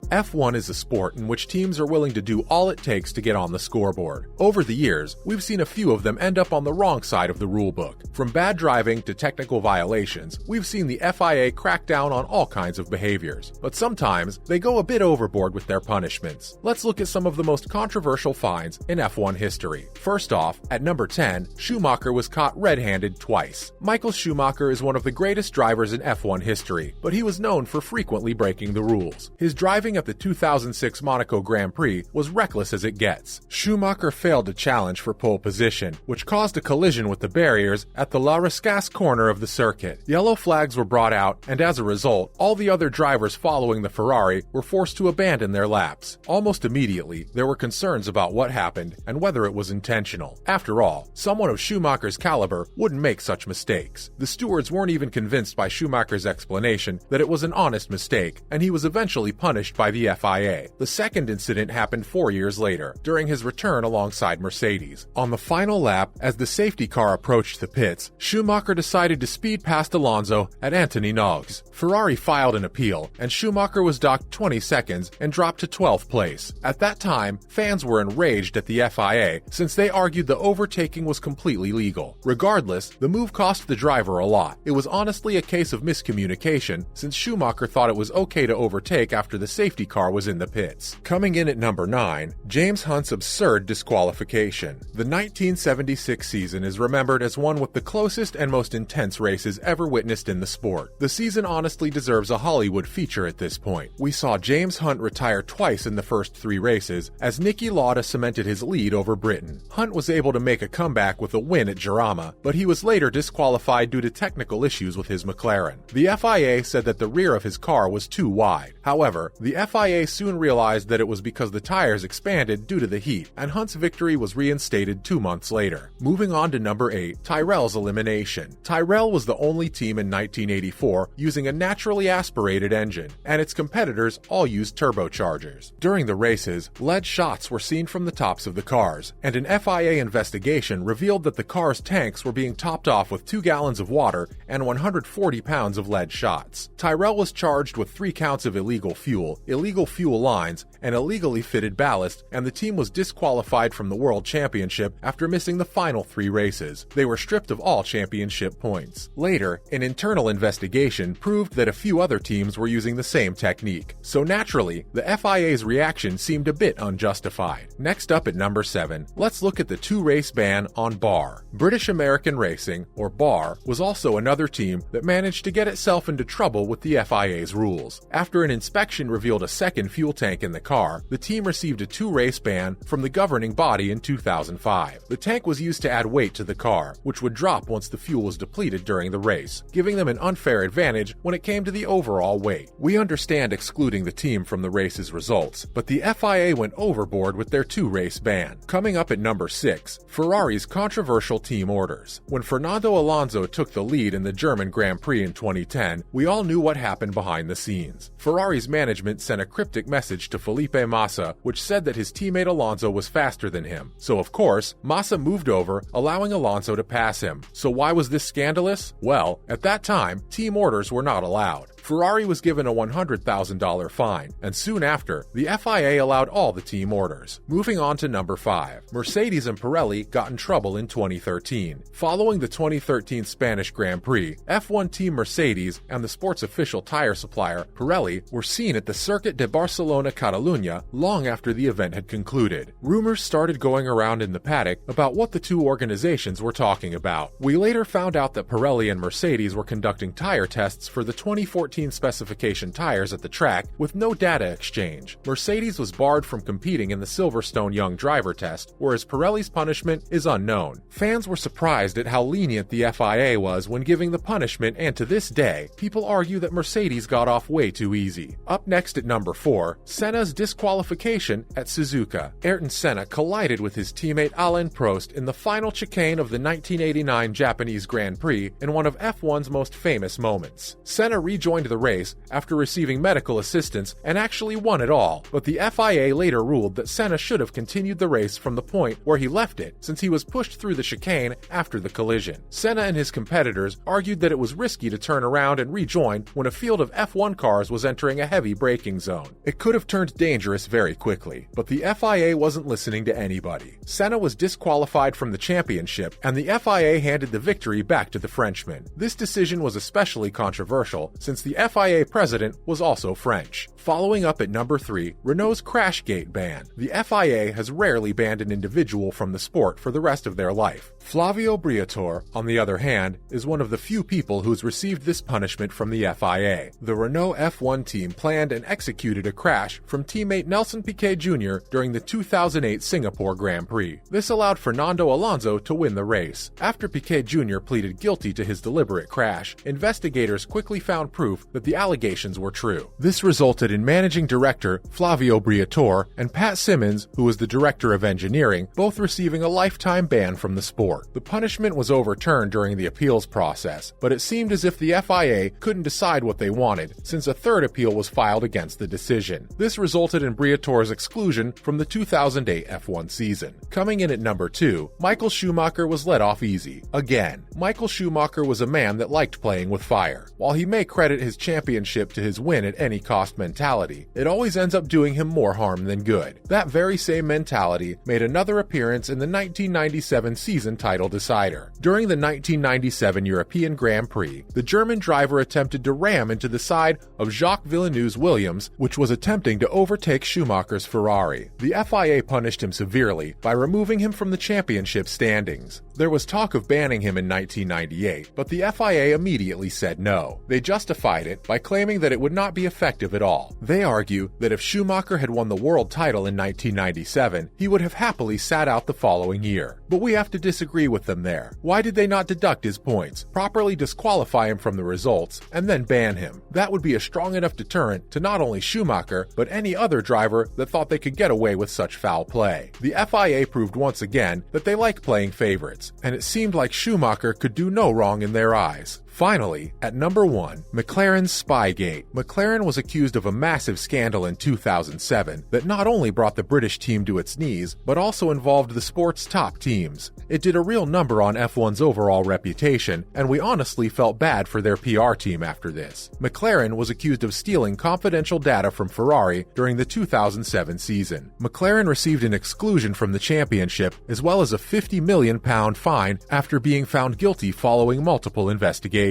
F1 is a sport in which teams are willing to do all it takes to get on the scoreboard. Over the years, we've seen a few of them end up on the wrong side of the rulebook. From bad driving to technical violations, we've seen the FIA crack down on all kinds of behaviors. But sometimes, they go a bit overboard with their punishments. Let's look at some of the most controversial fines in F1 history. First off, at number 10, Schumacher was caught red-handed twice. Michael Schumacher is one of the greatest drivers in F1 history, but he was known for frequently breaking the rules. His driving at the 2006 Monaco Grand Prix was reckless as it gets. Schumacher failed to challenge for pole position, which caused a collision with the barriers at the La Rascasse corner of the circuit. Yellow flags were brought out, and as a result, all the other drivers following the Ferrari were forced to abandon their laps. Almost immediately, there were concerns about what happened and whether it was intentional. After all, someone of Schumacher's caliber wouldn't make such mistakes. The stewards weren't even convinced by Schumacher's explanation that it was an honest mistake, and he was eventually punished by the FIA. The second incident happened 4 years later, during his return alongside Mercedes. On the final lap, as the safety car approached the pits, Schumacher decided to speed past Alonso at Anthony Noggs. Ferrari filed an appeal, and Schumacher was docked 20 seconds and dropped to 12th place. At that time, fans were enraged at the FIA since they argued the overtaking was completely legal. Regardless, the move cost the driver a lot. It was honestly a case of miscommunication, since Schumacher thought it was okay to overtake after the safety car was in the pits. Coming in at number 9, James Hunt's absurd disqualification. The 1976 season is remembered as one with the closest and most intense races ever witnessed in the sport. The season honestly deserves a Hollywood feature at this point. We saw James Hunt retire twice in the first 3 races, as Niki Lauda cemented his lead over Britain. Hunt was able to make a comeback with a win at Jarama, but he was later disqualified due to technical issues with his McLaren. The FIA said that the rear of his car was too wide. However, the FIA soon realized that it was because the tires expanded due to the heat, and Hunt's victory was reinstated 2 months later. Moving on to number 8, Tyrrell's elimination. Tyrrell was the only team in 1984 using a naturally aspirated engine, and its competitors all used turbochargers. During the races, lead shots were seen from the tops of the cars, and an FIA investigation revealed that the car's tanks were being topped off with 2 gallons of water and 140 pounds of lead shots. Tyrrell was charged with 3 counts of illegal fuel lines, and illegally fitted ballast, and the team was disqualified from the World Championship after missing the final 3 races. They were stripped of all championship points. Later, an internal investigation proved that a few other teams were using the same technique, so naturally, the FIA's reaction seemed a bit unjustified. Next up at number 7, let's look at the 2-race ban on BAR. British American Racing, or BAR, was also another team that managed to get itself into trouble with the FIA's rules. After an inspection revealed a second fuel tank in the car, the team received a 2-race ban from the governing body in 2005. The tank was used to add weight to the car, which would drop once the fuel was depleted during the race, giving them an unfair advantage when it came to the overall weight. We understand excluding the team from the race's results, but the FIA went overboard with their 2-race ban. Coming up at number 6, Ferrari's controversial team orders. When Fernando Alonso took the lead in the German Grand Prix in 2010, we all knew what happened behind the scenes. Ferrari's management sent a cryptic message to Felipe Massa, which said that his teammate Alonso was faster than him. So of course, Massa moved over, allowing Alonso to pass him. So why was this scandalous? Well, at that time, team orders were not allowed. Ferrari was given a $100,000 fine, and soon after, the FIA allowed all the team orders. Moving on to number 5, Mercedes and Pirelli got in trouble in 2013. Following the 2013 Spanish Grand Prix, F1 team Mercedes and the sport's official tire supplier, Pirelli, were seen at the Circuit de Barcelona-Catalunya long after the event had concluded. Rumors started going around in the paddock about what the two organizations were talking about. We later found out that Pirelli and Mercedes were conducting tire tests for the 2014 specification tires at the track with no data exchange. Mercedes was barred from competing in the Silverstone Young Driver test, whereas Pirelli's punishment is unknown. Fans were surprised at how lenient the FIA was when giving the punishment, and to this day, people argue that Mercedes got off way too easy. Up next at number 4, Senna's disqualification at Suzuka. Ayrton Senna collided with his teammate Alain Prost in the final chicane of the 1989 Japanese Grand Prix in one of F1's most famous moments. Senna rejoined declined the race after receiving medical assistance and actually won it all, but the FIA later ruled that Senna should have continued the race from the point where he left it, since he was pushed through the chicane after the collision. Senna and his competitors argued that it was risky to turn around and rejoin when a field of F1 cars was entering a heavy braking zone. It could have turned dangerous very quickly, but the FIA wasn't listening to anybody. Senna was disqualified from the championship, and the FIA handed the victory back to the Frenchman. This decision was especially controversial since the FIA president was also French. Following up at number 3, Renault's Crashgate ban. The FIA has rarely banned an individual from the sport for the rest of their life. Flavio Briatore, on the other hand, is one of the few people who's received this punishment from the FIA. The Renault F1 team planned and executed a crash from teammate Nelson Piquet Jr. during the 2008 Singapore Grand Prix. This allowed Fernando Alonso to win the race. After Piquet Jr. pleaded guilty to his deliberate crash, investigators quickly found proof that the allegations were true. This resulted in managing director Flavio Briatore and Pat Simmons, who was the director of engineering, both receiving a lifetime ban from the sport. The punishment was overturned during the appeals process, but it seemed as if the FIA couldn't decide what they wanted, since a third appeal was filed against the decision. This resulted in Briatore's exclusion from the 2008 F1 season. Coming in at number 2, Michael Schumacher was let off easy. Again, Michael Schumacher was a man that liked playing with fire. While he may credit his championship to his win at any cost mentality, it always ends up doing him more harm than good. That very same mentality made another appearance in the 1997 season title decider. During the 1997 European Grand Prix, the German driver attempted to ram into the side of Jacques Villeneuve's Williams, which was attempting to overtake Schumacher's Ferrari. The FIA punished him severely by removing him from the championship standings. There was talk of banning him in 1998, but the FIA immediately said no. They justified it by claiming that it would not be effective at all. They argue that if Schumacher had won the world title in 1997, he would have happily sat out the following year. But we have to disagree with them there. Why did they not deduct his points, properly disqualify him from the results, and then ban him? That would be a strong enough deterrent to not only Schumacher, but any other driver that thought they could get away with such foul play. The FIA proved once again that they like playing favorites, and it seemed like Schumacher could do no wrong in their eyes. Finally, at number 1, McLaren's Spygate. McLaren was accused of a massive scandal in 2007 that not only brought the British team to its knees, but also involved the sport's top teams. It did a real number on F1's overall reputation, and we honestly felt bad for their PR team after this. McLaren was accused of stealing confidential data from Ferrari during the 2007 season. McLaren received an exclusion from the championship, as well as a £50 million fine after being found guilty following multiple investigations.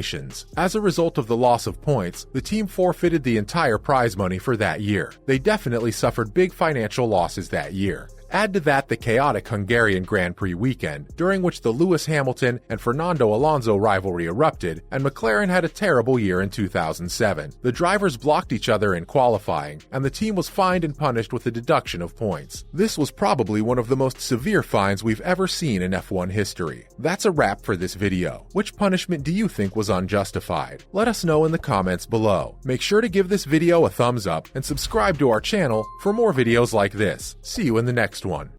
As a result of the loss of points, the team forfeited the entire prize money for that year. They definitely suffered big financial losses that year. Add to that the chaotic Hungarian Grand Prix weekend, during which the Lewis Hamilton and Fernando Alonso rivalry erupted, and McLaren had a terrible year in 2007. The drivers blocked each other in qualifying, and the team was fined and punished with a deduction of points. This was probably one of the most severe fines we've ever seen in F1 history. That's a wrap for this video. Which punishment do you think was unjustified? Let us know in the comments below. Make sure to give this video a thumbs up and subscribe to our channel for more videos like this. See you in the next one.